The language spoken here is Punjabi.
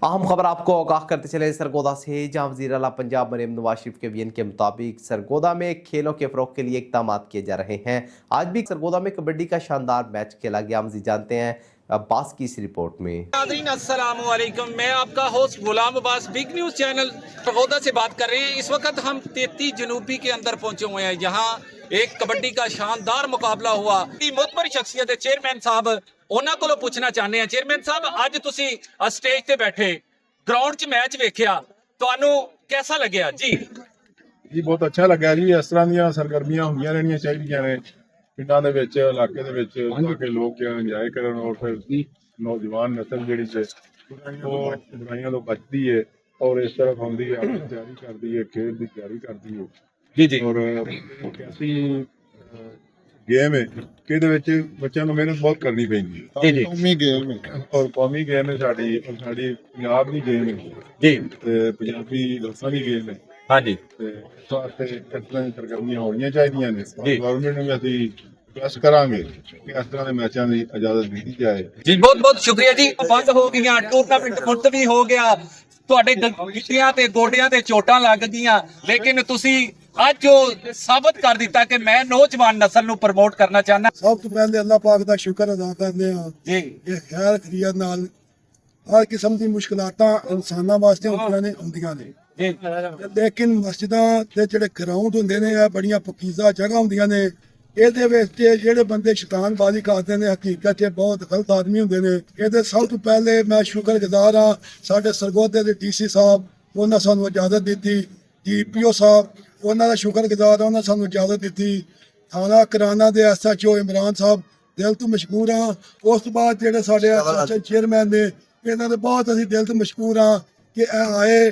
अहम खबर आपको आगाह करते चले सरगोदा से, जहां वज़ीर आला पंजाब मरीम नवाज शरीफ के बयान के मुताबिक सरगोदा में खेलों के फ़रोग़ के लिए इक़दाम किए जा रहे हैं। आज भी सरगोदा में कबड्डी का शानदार मैच खेला गया। मज़ीद जानते हैं अब्बास की इस रिपोर्ट में। अस्सलाम वालेकुम, मैं आपका host Ghulam Abbas Big News channel Sargodha से बात कर रहे हैं। इस वक्त हम 33 जनूबी के अंदर पहुंचे हुए हैं, जहां एक कबड्डी का शानदार मुकाबला हुआ। मोतबर शख्सियत चेयरमैन साहब, ਉਹਨਾਂ ਕੋਲੋਂ ਪੁੱਛਣਾ ਚਾਹੁੰਦੇ ਆ। ਚੇਅਰਮੈਨ ਸਾਹਿਬ, ਅੱਜ ਤੁਸੀਂ ਸਟੇਜ ਤੇ ਬੈਠੇ ਗਰਾਊਂਡ 'ਚ ਮੈਚ ਵੇਖਿਆ, ਤੁਹਾਨੂੰ ਕਿਹਦਾ ਲੱਗਿਆ ਜੀ? ਜੀ ਬਹੁਤ ਅੱਛਾ ਲੱਗਾ ਜੀ। ਇਸ ਤਰ੍ਹਾਂ ਦੀਆਂ ਸਰਗਰਮੀਆਂ ਹੁੰਦੀਆਂ ਰਹਿਣੀਆਂ ਚਾਹੀਦੀਆਂ ਨੇ ਪਿੰਡਾਂ ਦੇ ਵਿੱਚ, ਇਲਾਕੇ ਦੇ ਵਿੱਚ, ਤਾਂ ਕਿ ਲੋਕ ਇੰਜੋਏ ਕਰਨ ਔਰ ਫਿਰ ਨੌਜਵਾਨ ਨਸਲ ਜਿਹੜੀ ਹੈ ਉਹ ਬੁਰਾਈਆਂ ਤੋਂ ਬਚਦੀ ਹੈ ਔਰ ਇਸ ਤਰ੍ਹਾਂ ਆਉਂਦੀ ਹੈ, ਆਪਣੀ ਤਿਆਰੀ ਕਰਦੀ ਹੈ, ਖੇਡ ਦੀ ਤਿਆਰੀ ਕਰਦੀ ਹੈ ਜੀ ਜੀ। ਔਰ ਐਸੀ ਗੇਮ ਹੈ ਕਿ ਇਹਦੇ ਵਿੱਚ ਬੱਚਿਆਂ ਨੂੰ ਮਿਹਨਤ ਬਹੁਤ ਕਰਨੀ ਪੈਂਦੀ ਹੈ। ਜੀ ਜੀ। ਕੌਮੀ ਗੇਮ ਹੈ ਔਰ ਕੌਮੀ ਗੇਮ ਹੈ ਸਾਡੀ ਪੰਜਾਬ ਦੀ ਗੇਮ ਹੈ ਜੀ ਤੇ ਪੰਜਾਬੀ ਲੋਕਾਂ ਦੀ ਗੇਮ ਹੈ। ਹਾਂਜੀ ਤੇ ਇਸ ਵਾਸਤੇ ਇਸ ਤਰ੍ਹਾਂ ਦੀਆਂ ਸਰਗਰਮੀਆਂ ਹੋਣੀਆਂ ਚਾਹੀਦੀਆਂ ਨੇ। ਜੀ। ਗਵਰਨਮੈਂਟ ਨੂੰ ਵੀ ਅਸੀਂ ਰਿਕੁਐਸਟ ਕਰਾਂਗੇ ਕਿ ਇਸ ਤਰ੍ਹਾਂ ਦੇ ਮੈਚਾਂ ਦੀ ਇਜਾਜ਼ਤ ਦਿੱਤੀ ਜਾਏ। ਜੀ ਬਹੁਤ ਬਹੁਤ ਸ਼ੁਕਰੀਆ ਜੀ। ਬੰਦ ਹੋ ਗਈਆਂ, ਟੂਰਨਾਮੈਂਟ ਮੁਲਤਵੀ ਹੋ ਗਿਆ, ਤੁਹਾਡੇ ਗਿੱਟਿਆਂ ਤੇ ਗੋਡਿਆਂ ਤੇ ਚੋਟਾਂ ਲੱਗ ਗਈਆਂ, ਲੇਕਿਨ ਤੁਸੀਂ ਅੱਜ ਉਹ ਸਾਬਤ ਕਰ ਦਿੱਤਾ ਕਿ ਮੈਂ ਨੌਜਵਾਨ ਨਸਲ ਨੂੰ ਪ੍ਰਮੋਟ ਕਰਨਾ ਚਾਹੁੰਦਾ। ਸਭ ਤੋਂ ਪਹਿਲੇ ਅੱਲਾਹ ਪਾਕ ਦਾ ਸ਼ੁਕਰ ਅਦਾ ਕਰਦੇ ਹਾਂ ਜੀ ਕਿ ਖੈਰ ਖਰੀਅਤ ਨਾਲ ਹਰ ਕਿਸਮ ਦੀ ਮੁਸ਼ਕਲਾਤਾਂ ਇਨਸਾਨਾਂ ਵਾਸਤੇ ਹੁੰਦੀਆਂ ਨੇ, ਜੀ ਲੇਕਿਨ ਮਸਜਿਦਾਂ ਦੇ ਜਿਹੜੇ ਗਰਾਊਂਡ ਹੁੰਦੇ ਨੇ ਇਹ ਬੜੀਆਂ ਪਕੀਜ਼ਾ ਜਗ੍ਹਾ ਹੁੰਦੀਆਂ ਨੇ। ਇਹਦੇ ਵਿੱਚ ਜਿਹੜੇ ਬੰਦੇ ਸ਼ੈਤਾਨਬਾਜ਼ੀ ਕਰਦੇ ਨੇ ਹਕੀਕਤ 'ਚ ਬਹੁਤ ਗਲਤ ਆਦਮੀ ਹੁੰਦੇ ਨੇ। ਇਹਦੇ ਸਭ ਤੋਂ ਪਹਿਲੇ ਮੈਂ ਸ਼ੁਕਰਗੁਜ਼ਾਰ ਹਾਂ ਸਾਡੇ ਸਰਗੋਦੇ ਦੇ ਡੀਸੀ ਸਾਹਿਬ, ਉਹਨਾਂ ਸਾਨੂੰ ਇਜਾਜ਼ਤ ਦਿੱਤੀ। DPO ਸਾਹਿਬ, ਉਹਨਾਂ ਦਾ ਸ਼ੁਕਰਗੁਜ਼ਾਰ ਹਾਂ, ਉਹਨਾਂ ਸਾਨੂੰ ਇਜਾਜ਼ਤ ਦਿੱਤੀ। ਥਾਣਾ ਕਰਾਨਾ ਦੇ SHO ਇਮਰਾਨ ਸਾਹਿਬ, ਦਿਲ ਤੋਂ ਮਸ਼ਕੂਰ ਹਾਂ। ਉਸ ਤੋਂ ਬਾਅਦ ਜਿਹੜੇ ਸਾਡੇ ਚੇਅਰਮੈਨ ਨੇ, ਇਹਨਾਂ ਦੇ ਬਹੁਤ ਅਸੀਂ ਦਿਲ ਤੋਂ ਮਸ਼ਕੂਰ ਹਾਂ ਕਿ ਇਹ ਆਏ।